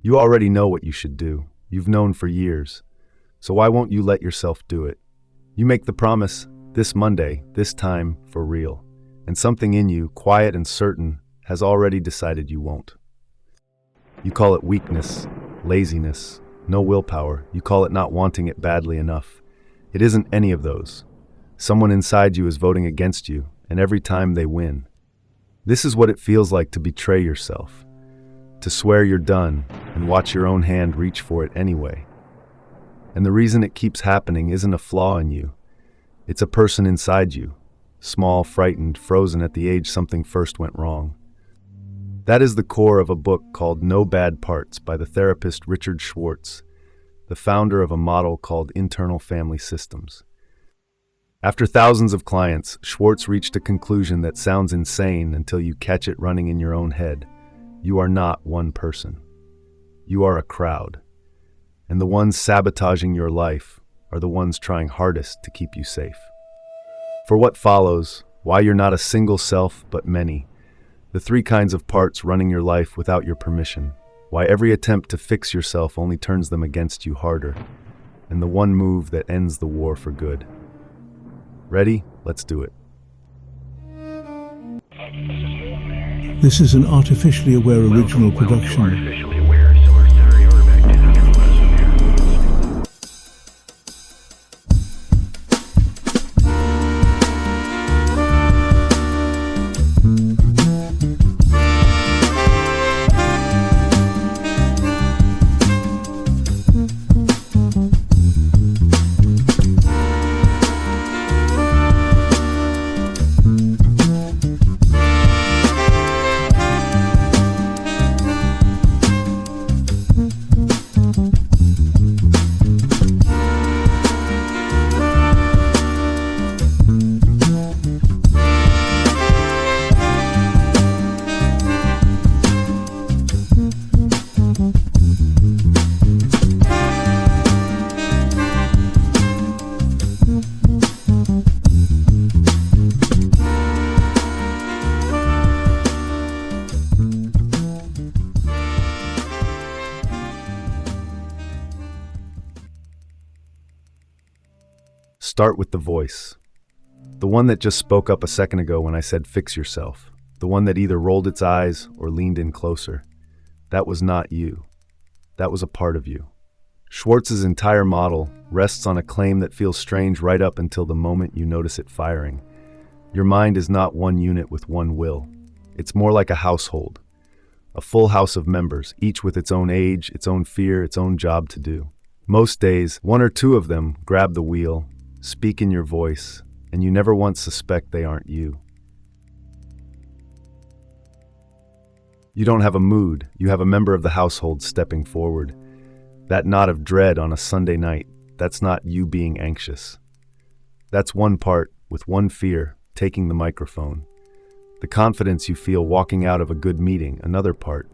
You already know what you should do. You've known for years. So why won't you let yourself do it? You make the promise, this Monday, this time, for real. And something in you, quiet and certain, has already decided you won't. You call it weakness, laziness, no willpower. You call it not wanting it badly enough. It isn't any of those. Someone inside you is voting against you, and every time they win. This is what it feels like to betray yourself, to swear you're done and watch your own hand reach for it anyway. And the reason it keeps happening isn't a flaw in you. It's a person inside you, small, frightened, frozen at the age something first went wrong. That is the core of a book called No Bad Parts by the therapist Richard Schwartz, the founder of a model called Internal Family Systems. After thousands of clients, Schwartz reached a conclusion that sounds insane until you catch it running in your own head. You are not one person. You are a crowd. And the ones sabotaging your life are the ones trying hardest to keep you safe. For what follows, why you're not a single self but many, the three kinds of parts running your life without your permission, why every attempt to fix yourself only turns them against you harder, and the one move that ends the war for good. Ready? Let's do it. This is an artificially aware original production. Start with the voice. The one that just spoke up a second ago when I said fix yourself. The one that either rolled its eyes or leaned in closer. That was not you. That was a part of you. Schwartz's entire model rests on a claim that feels strange right up until the moment you notice it firing. Your mind is not one unit with one will. It's more like a household. A full house of members, each with its own age, its own fear, its own job to do. Most days, one or two of them grab the wheel, speak in your voice, and you never once suspect they aren't you. You don't have a mood, you have a member of the household stepping forward. That knot of dread on a Sunday night, that's not you being anxious. That's one part, with one fear, taking the microphone. The confidence you feel walking out of a good meeting, another part.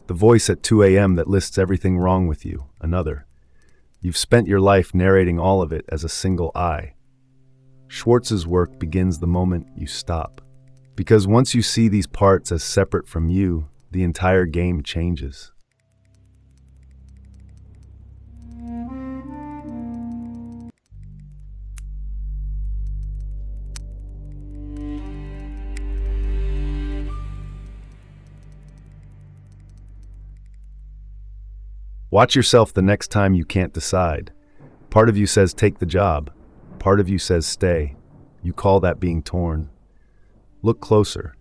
The voice at 2 a.m. that lists everything wrong with you, another. You've spent your life narrating all of it as a single I. Schwartz's work begins the moment you stop. Because once you see these parts as separate from you, the entire game changes. Watch yourself the next time you can't decide. Part of you says take the job. Part of you says stay. You call that being torn. Look closer.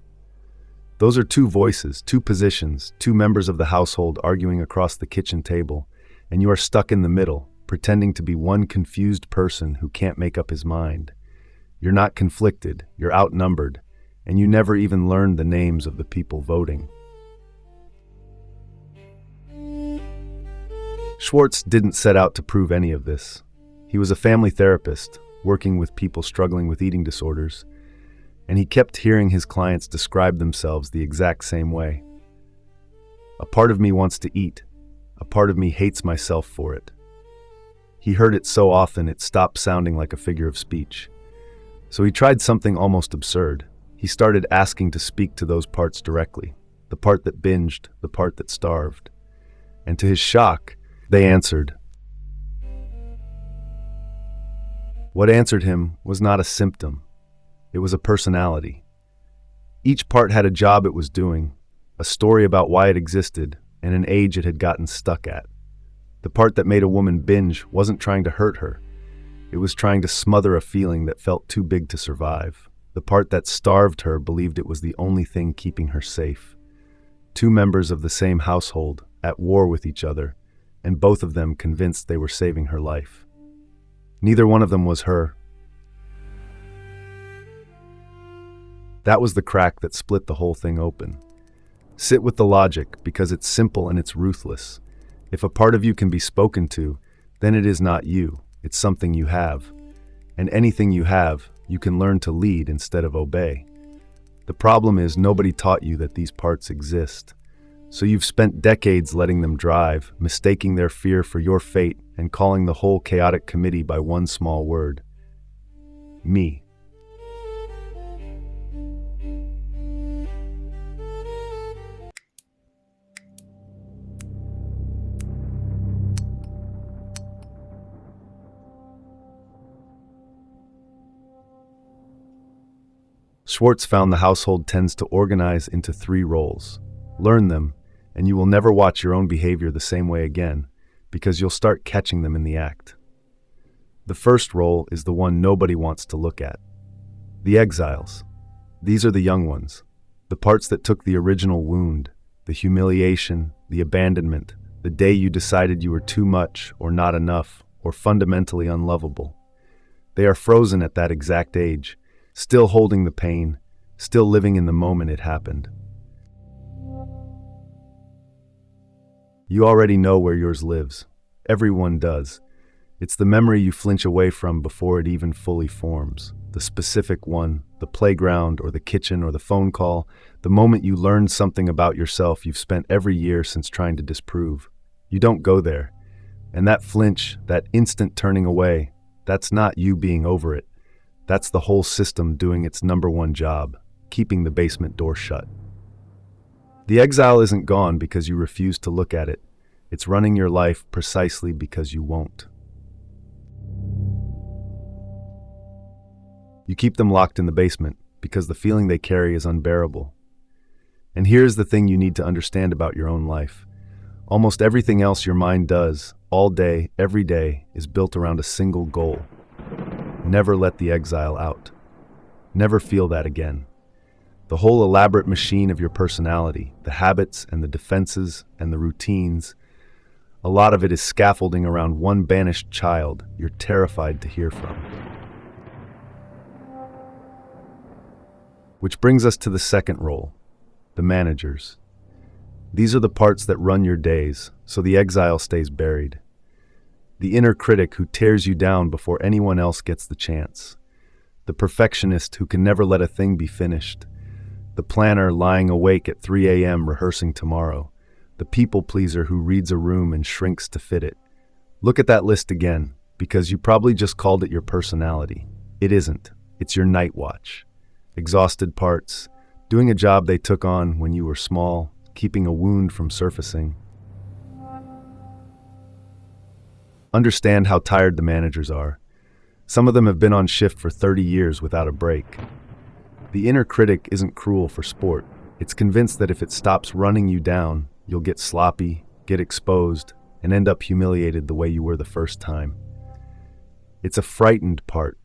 Those are two voices, two positions, two members of the household arguing across the kitchen table, and you are stuck in the middle, pretending to be one confused person who can't make up his mind. You're not conflicted, you're outnumbered, and you never even learned the names of the people voting. Schwartz didn't set out to prove any of this. He was a family therapist, working with people struggling with eating disorders, and he kept hearing his clients describe themselves the exact same way. A part of me wants to eat. A part of me hates myself for it. He heard it so often it stopped sounding like a figure of speech. So he tried something almost absurd. He started asking to speak to those parts directly, the part that binged, the part that starved. And to his shock, they answered. What answered him was not a symptom. It was a personality. Each part had a job it was doing, a story about why it existed, and an age it had gotten stuck at. The part that made a woman binge wasn't trying to hurt her. It was trying to smother a feeling that felt too big to survive. The part that starved her believed it was the only thing keeping her safe. Two members of the same household, at war with each other, and both of them convinced they were saving her life. Neither one of them was her. That was the crack that split the whole thing open. Sit with the logic, because it's simple and it's ruthless. If a part of you can be spoken to, then it is not you, it's something you have. And anything you have, you can learn to lead instead of obey. The problem is nobody taught you that these parts exist. So you've spent decades letting them drive, mistaking their fear for your fate, and calling the whole chaotic committee by one small word. Me. Schwartz found the household tends to organize into 3 roles. Learn them, and you will never watch your own behavior the same way again, because you'll start catching them in the act. The first role is the one nobody wants to look at. The exiles. These are the young ones, the parts that took the original wound, the humiliation, the abandonment, the day you decided you were too much or not enough or fundamentally unlovable. They are frozen at that exact age, still holding the pain, still living in the moment it happened. You already know where yours lives. Everyone does. It's the memory you flinch away from before it even fully forms. The specific one, the playground or the kitchen or the phone call, the moment you learned something about yourself you've spent every year since trying to disprove. You don't go there. And that flinch, that instant turning away, that's not you being over it. That's the whole system doing its number one job, keeping the basement door shut. The exile isn't gone because you refuse to look at it. It's running your life precisely because you won't. You keep them locked in the basement because the feeling they carry is unbearable. And here's the thing you need to understand about your own life. Almost everything else your mind does, all day, every day, is built around a single goal. Never let the exile out. Never feel that again. The whole elaborate machine of your personality, the habits and the defenses and the routines, a lot of it is scaffolding around one banished child you're terrified to hear from. Which brings us to the second role, the managers. These are the parts that run your days, so the exile stays buried. The inner critic who tears you down before anyone else gets the chance. The perfectionist who can never let a thing be finished. The planner lying awake at 3 a.m. rehearsing tomorrow. The people pleaser who reads a room and shrinks to fit it. Look at that list again, because you probably just called it your personality. It isn't. It's your night watch. Exhausted parts, doing a job they took on when you were small, keeping a wound from surfacing. Understand how tired the managers are. Some of them have been on shift for 30 years without a break. The inner critic isn't cruel for sport. It's convinced that if it stops running you down, you'll get sloppy, get exposed, and end up humiliated the way you were the first time. It's a frightened part,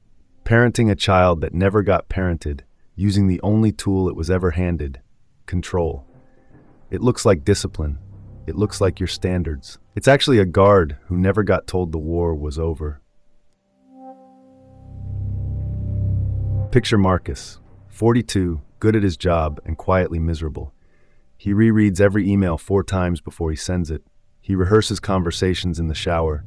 parenting a child that never got parented, using the only tool it was ever handed, control. It looks like discipline. It looks like your standards. It's actually a guard who never got told the war was over. Picture Marcus, 42, good at his job and quietly miserable. He rereads every email 4 times before he sends it. He rehearses conversations in the shower.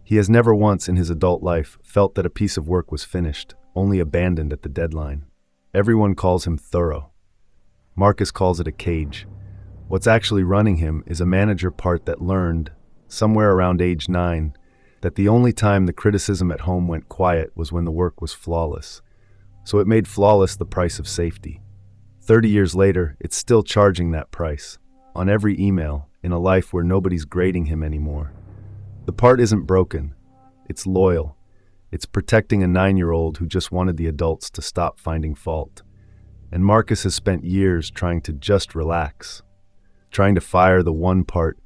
He has never once in his adult life felt that a piece of work was finished, only abandoned at the deadline. Everyone calls him thorough. Marcus calls it a cage. What's actually running him is a manager part that learned, somewhere around age 9, that the only time the criticism at home went quiet was when the work was flawless. So it made flawless the price of safety. 30 years later, it's still charging that price. on every email, in a life where nobody's grading him anymore. The part isn't broken. It's loyal. It's protecting a 9-year-old who just wanted the adults to stop finding fault. And Marcus has spent years trying to just relax, trying to fire the one part,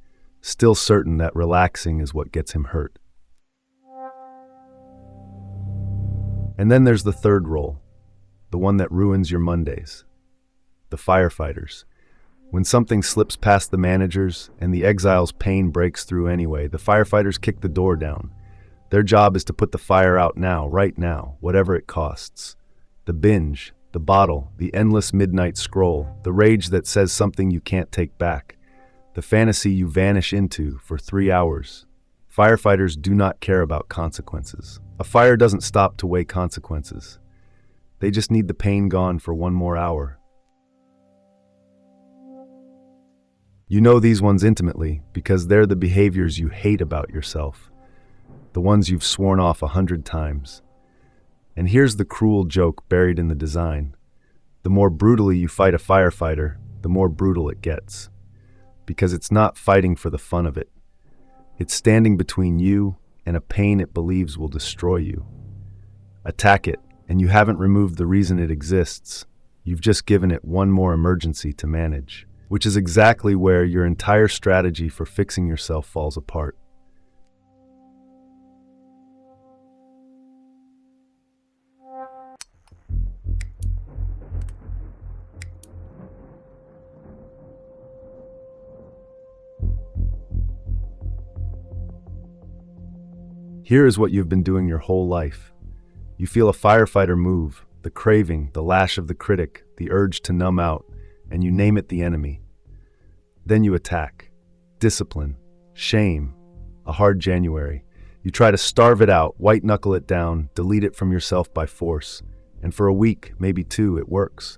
still certain that relaxing is what gets him hurt. And then there's the third role, the one that ruins your Mondays. The firefighters. When something slips past the managers and the Exiles' pain breaks through anyway, the firefighters kick the door down. Their job is to put the fire out now, right now, whatever it costs. The binge, the bottle, the endless midnight scroll, the rage that says something you can't take back, the fantasy you vanish into for 3 hours. Firefighters do not care about consequences. A fire doesn't stop to weigh consequences. They just need the pain gone for 1 more hour. You know these ones intimately because they're the behaviors you hate about yourself, the ones you've sworn off 100 times. And here's the cruel joke buried in the design. The more brutally you fight a firefighter, the more brutal it gets. Because it's not fighting for the fun of it. It's standing between you and a pain it believes will destroy you. Attack it, and you haven't removed the reason it exists. You've just given it one more emergency to manage, which is exactly where your entire strategy for fixing yourself falls apart. Here is what you've been doing your whole life. You feel a firefighter move, the craving, the lash of the critic, the urge to numb out, and you name it the enemy. Then you attack. Discipline, shame, a hard January. You try to starve it out, white-knuckle it down, delete it from yourself by force. And for a week, maybe 2, it works.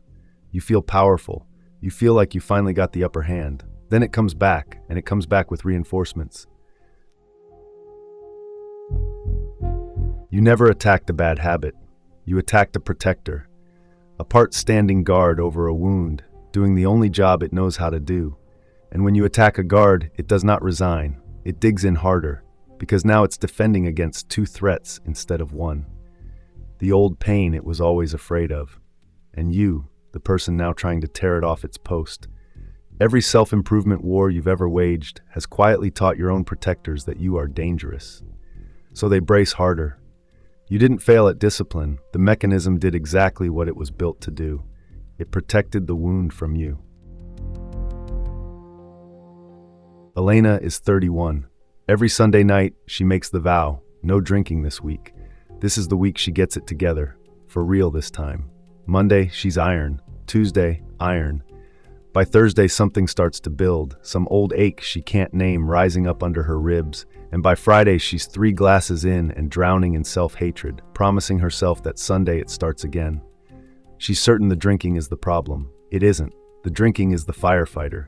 You feel powerful. You feel like you finally got the upper hand. Then it comes back, and it comes back with reinforcements. You never attacked a bad habit. You attacked a protector. A part standing guard over a wound, doing the only job it knows how to do. And when you attack a guard, it does not resign. It digs in harder, because now it's defending against 2 threats instead of 1. The old pain it was always afraid of. And you, the person now trying to tear it off its post. Every self-improvement war you've ever waged has quietly taught your own protectors that you are dangerous. So they brace harder. You didn't fail at discipline. The mechanism did exactly what it was built to do. It protected the wound from you. Elena is 31. Every Sunday night, she makes the vow, no drinking this week. This is the week she gets it together, for real this time. Monday, she's iron. Tuesday, iron. By Thursday, something starts to build, some old ache she can't name rising up under her ribs. And by Friday, she's 3 glasses in and drowning in self-hatred, promising herself that Sunday it starts again. She's certain the drinking is the problem. It isn't. The drinking is the firefighter.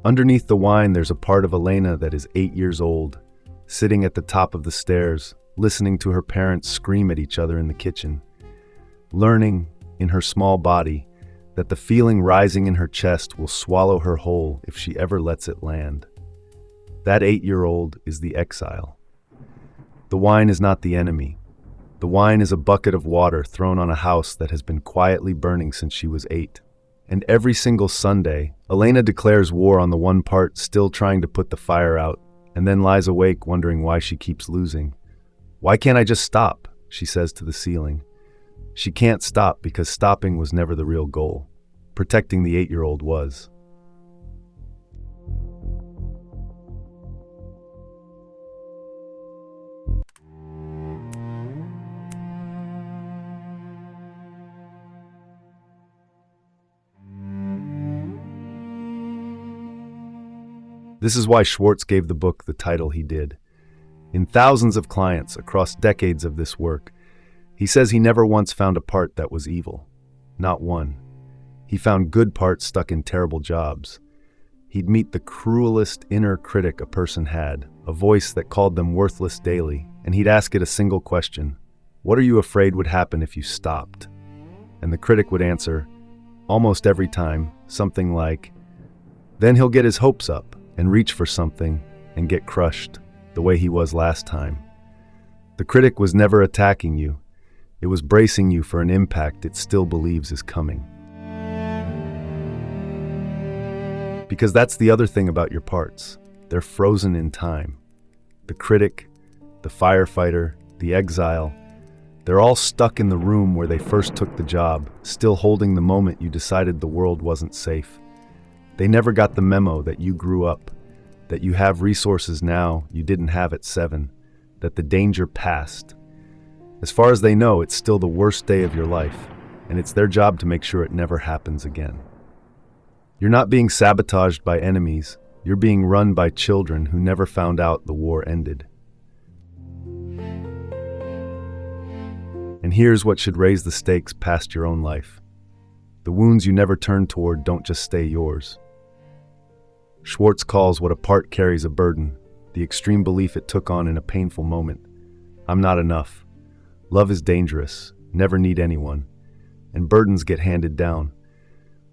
Underneath the wine, there's a part of Elena that is 8 years old, sitting at the top of the stairs, listening to her parents scream at each other in the kitchen, learning, in her small body, that the feeling rising in her chest will swallow her whole if she ever lets it land. That 8-year-old is the exile. The wine is not the enemy. The wine is a bucket of water thrown on a house that has been quietly burning since she was 8. And every single Sunday, Elena declares war on the one part still trying to put the fire out, and then lies awake wondering why she keeps losing. Why can't I just stop? She says to the ceiling. She can't stop because stopping was never the real goal. Protecting the 8-year-old was. This is why Schwartz gave the book the title he did. In thousands of clients across decades of this work, he says he never once found a part that was evil. Not one. He found good parts stuck in terrible jobs. He'd meet the cruelest inner critic a person had, a voice that called them worthless daily, and he'd ask it a single question. What are you afraid would happen if you stopped? And the critic would answer, almost every time, something like, then he'll get his hopes up and reach for something and get crushed, the way he was last time. The critic was never attacking you. It was bracing you for an impact it still believes is coming. Because that's the other thing about your parts. They're frozen in time. The critic, the firefighter, the exile, they're all stuck in the room where they first took the job, still holding the moment you decided the world wasn't safe. They never got the memo that you grew up, that you have resources now you didn't have at 7, that the danger passed. As far as they know, it's still the worst day of your life, and it's their job to make sure it never happens again. You're not being sabotaged by enemies, you're being run by children who never found out the war ended. And here's what should raise the stakes past your own life. The wounds you never turned toward don't just stay yours. Schwartz calls what a part carries a burden, the extreme belief it took on in a painful moment. I'm not enough. Love is dangerous, never need anyone, and burdens get handed down.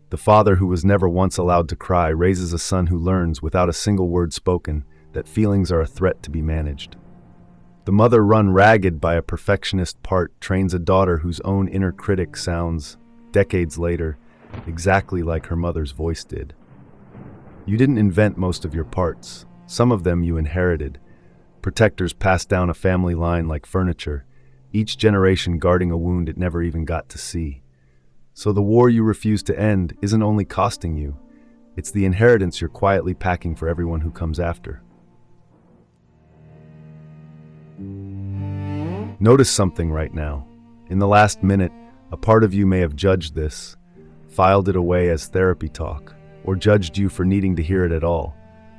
The father who was never once allowed to cry raises a son who learns, without a single word spoken, that feelings are a threat to be managed. The mother run ragged by a perfectionist part trains a daughter whose own inner critic sounds, decades later, exactly like her mother's voice did. You didn't invent most of your parts. Some of them you inherited. Protectors passed down a family line like furniture, each generation guarding a wound it never even got to see. So the war you refuse to end isn't only costing you, it's the inheritance you're quietly packing for everyone who comes after. Notice something right now. In the last minute, a part of you may have judged this, filed it away as therapy talk, or judged you for needing to hear it at all.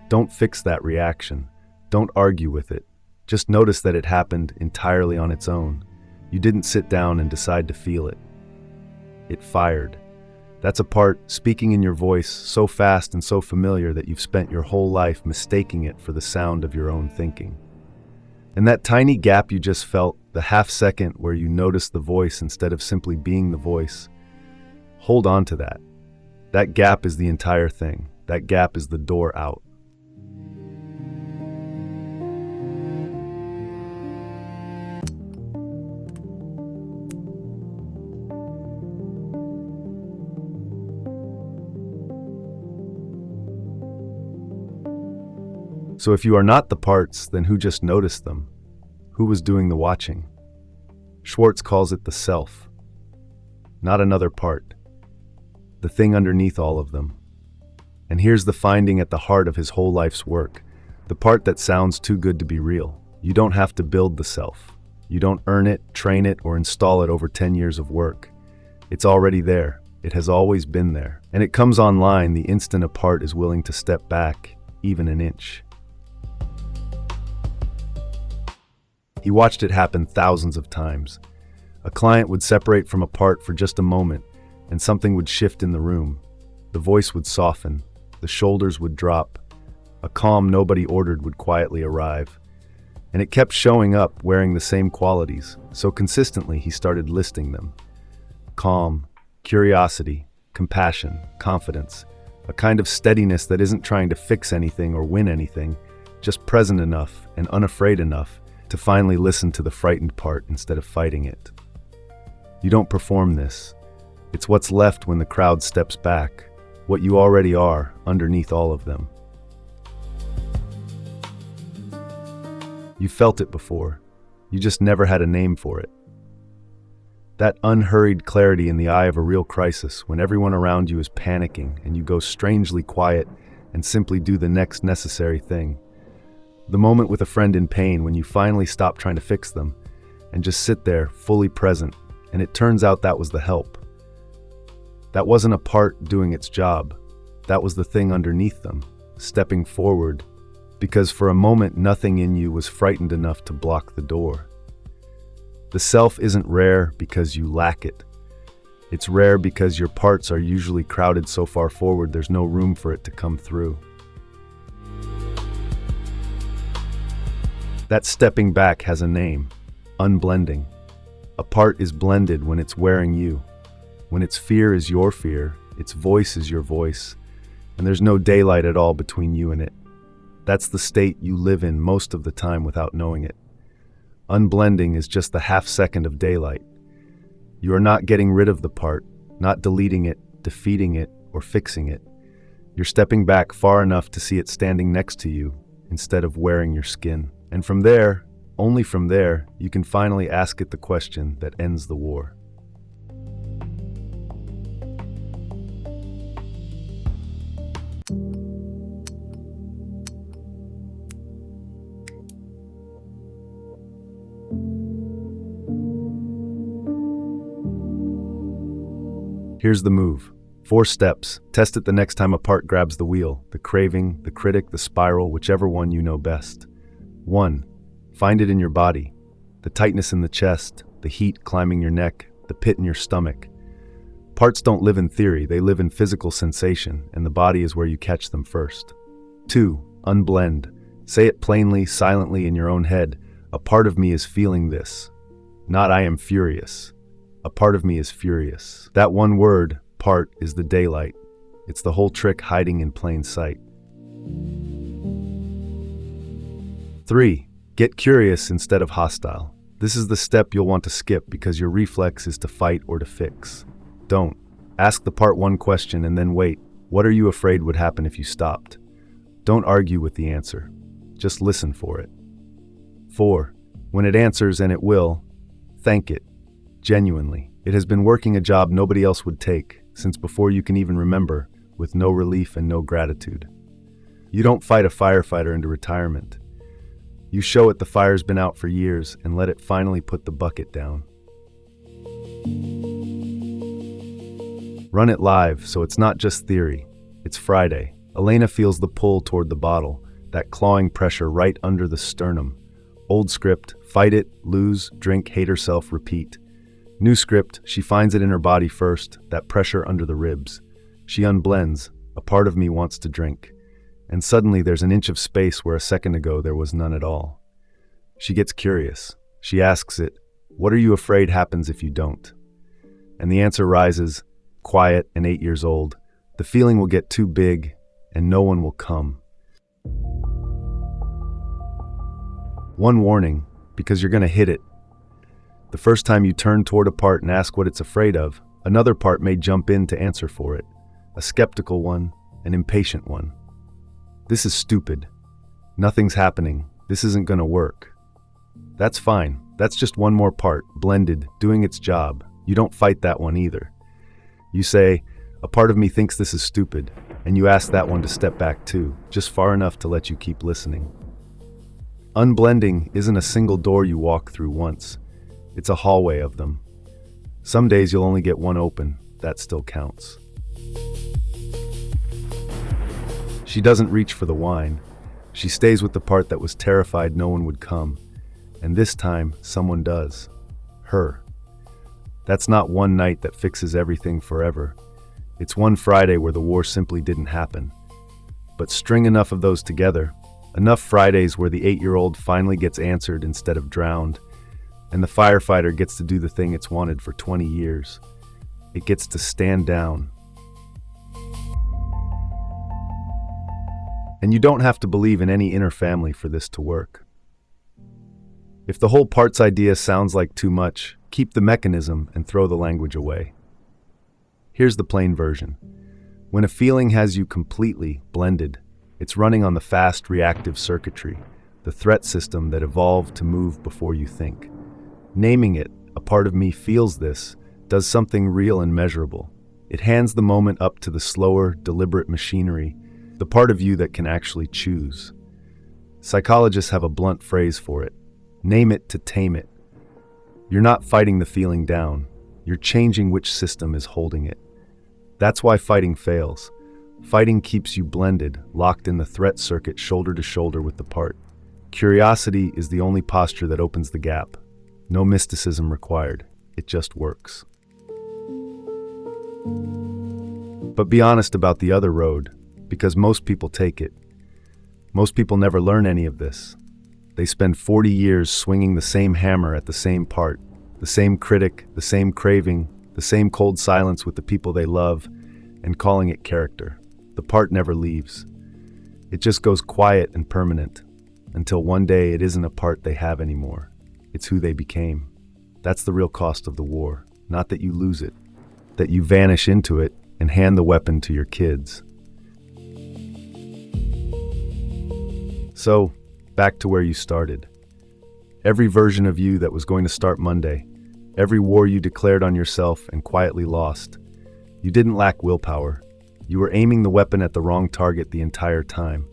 Don't fix that reaction. Don't argue with it. Just notice that it happened entirely on its own. You didn't sit down and decide to feel it. It fired. That's a part speaking in your voice so fast and so familiar that you've spent your whole life mistaking it for the sound of your own thinking. And that tiny gap you just felt, the half second where you noticed the voice instead of simply being the voice, hold on to that. That gap is the entire thing. That gap is the door out. So if you are not the parts, then who just noticed them? Who was doing the watching? Schwartz calls it the self. Not another part. The thing underneath all of them. And here's the finding at the heart of his whole life's work. The part that sounds too good to be real. You don't have to build the self. You don't earn it, train it, or install it over 10 years of work. It's already there. It has always been there. And it comes online the instant a part is willing to step back, even an inch. He watched it happen thousands of times. A client would separate from a part for just a moment, and something would shift in the room. The voice would soften, the shoulders would drop, a calm nobody ordered would quietly arrive. And it kept showing up, wearing the same qualities, so consistently he started listing them. Calm, curiosity, compassion, confidence, a kind of steadiness that isn't trying to fix anything or win anything, just present enough and unafraid enough to finally listen to the frightened part instead of fighting it. You don't perform this. It's what's left when the crowd steps back, what you already are underneath all of them. You felt it before. You just never had a name for it. That unhurried clarity in the eye of a real crisis when everyone around you is panicking and you go strangely quiet and simply do the next necessary thing. The moment with a friend in pain when you finally stop trying to fix them and just sit there fully present, and it turns out that was the help. That wasn't a part doing its job. That was the thing underneath them, stepping forward, because for a moment nothing in you was frightened enough to block the door. The self isn't rare because you lack it. It's rare because your parts are usually crowded so far forward there's no room for it to come through. That stepping back has a name, unblending. A part is blended when it's wearing you, when its fear is your fear, Its voice is your voice, and there's no daylight at all between you and it. That's the state you live in most of the time without knowing it. Unblending is just the half second of daylight. You are not getting rid of the part, not deleting it, defeating it, or fixing it. You're stepping back far enough to see it standing next to you instead of wearing your skin. And from there, only from there, you can finally ask it the question that ends the war. Here's the move. 4 steps. Test it the next time a part grabs the wheel, the craving, the critic, the spiral, whichever one you know best. 1. Find it in your body. The tightness in the chest, the heat climbing your neck, the pit in your stomach. Parts don't live in theory, they live in physical sensation, and the body is where you catch them first. 2. Unblend. Say it plainly, silently in your own head. A part of me is feeling this. Not I am furious. A part of me is furious. That one word, part, is the daylight. It's the whole trick hiding in plain sight. 3. Get curious instead of hostile. This is the step you'll want to skip because your reflex is to fight or to fix. Don't. Ask the part one question and then wait. What are you afraid would happen if you stopped? Don't argue with the answer. Just listen for it. 4. When it answers, and it will, thank it. Genuinely. It has been working a job nobody else would take, since before you can even remember, with no relief and no gratitude. You don't fight a firefighter into retirement. You show it the fire's been out for years and let it finally put the bucket down. Run it live, so it's not just theory. It's Friday. Elena feels the pull toward the bottle, that clawing pressure right under the sternum. Old script, fight it, lose, drink, hate herself, repeat. New script, she finds it in her body first, that pressure under the ribs. She unblends, a part of me wants to drink. And suddenly there's an inch of space where a second ago there was none at all. She gets curious. She asks it, what are you afraid happens if you don't? And the answer rises, quiet and 8 years old. The feeling will get too big and no one will come. One warning, because you're going to hit it. The first time you turn toward a part and ask what it's afraid of, another part may jump in to answer for it. A skeptical one, an impatient one. This is stupid. Nothing's happening. This isn't going to work. That's fine. That's just one more part, blended, doing its job. You don't fight that one either. You say, a part of me thinks this is stupid, and you ask that one to step back too, just far enough to let you keep listening. Unblending isn't a single door you walk through once. It's a hallway of them. Some days you'll only get one open. That still counts. She doesn't reach for the wine. She stays with the part that was terrified no one would come. And this time, someone does. Her. That's not one night that fixes everything forever. It's one Friday where the war simply didn't happen. But string enough of those together, enough Fridays where the 8-year-old finally gets answered instead of drowned, and the firefighter gets to do the thing it's wanted for 20 years. It gets to stand down. And you don't have to believe in any inner family for this to work. If the whole parts idea sounds like too much, keep the mechanism and throw the language away. Here's the plain version. When a feeling has you completely blended, it's running on the fast reactive circuitry, the threat system that evolved to move before you think. Naming it, a part of me feels this, does something real and measurable. It hands the moment up to the slower, deliberate machinery, the part of you that can actually choose. Psychologists have a blunt phrase for it. Name it to tame it. You're not fighting the feeling down. You're changing which system is holding it. That's why fighting fails. Fighting keeps you blended, locked in the threat circuit shoulder to shoulder with the part. Curiosity is the only posture that opens the gap. No mysticism required. It just works. But be honest about the other road, because most people take it. Most people never learn any of this. They spend 40 years swinging the same hammer at the same part, the same critic, the same craving, the same cold silence with the people they love, and calling it character. The part never leaves. It just goes quiet and permanent, until one day it isn't a part they have anymore. It's who they became. That's the real cost of the war. Not that you lose it, that you vanish into it and hand the weapon to your kids. So, back to where you started. Every version of you that was going to start Monday, every war you declared on yourself and quietly lost. You didn't lack willpower. You were aiming the weapon at the wrong target the entire time,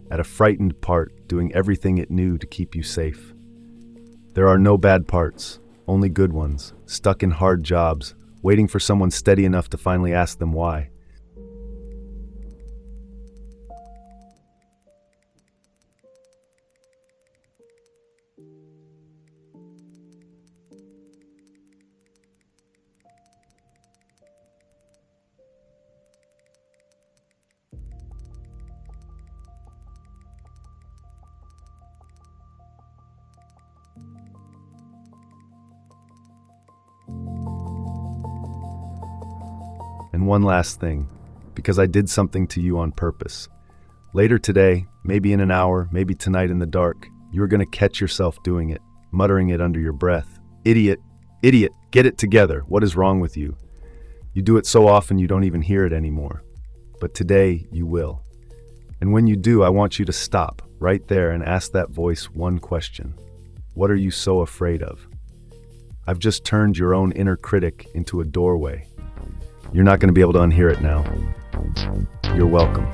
at a frightened part doing everything it knew to keep you safe. There are no bad parts, only good ones, stuck in hard jobs, waiting for someone steady enough to finally ask them why. And one last thing, because I did something to you on purpose. Later today, maybe in an hour, maybe tonight in the dark, you're going to catch yourself doing it, muttering it under your breath. Idiot, idiot, get it together. What is wrong with you? You do it so often you don't even hear it anymore. But today, you will. And when you do, I want you to stop right there and ask that voice one question. What are you so afraid of? I've just turned your own inner critic into a doorway. You're not going to be able to unhear it now. You're welcome.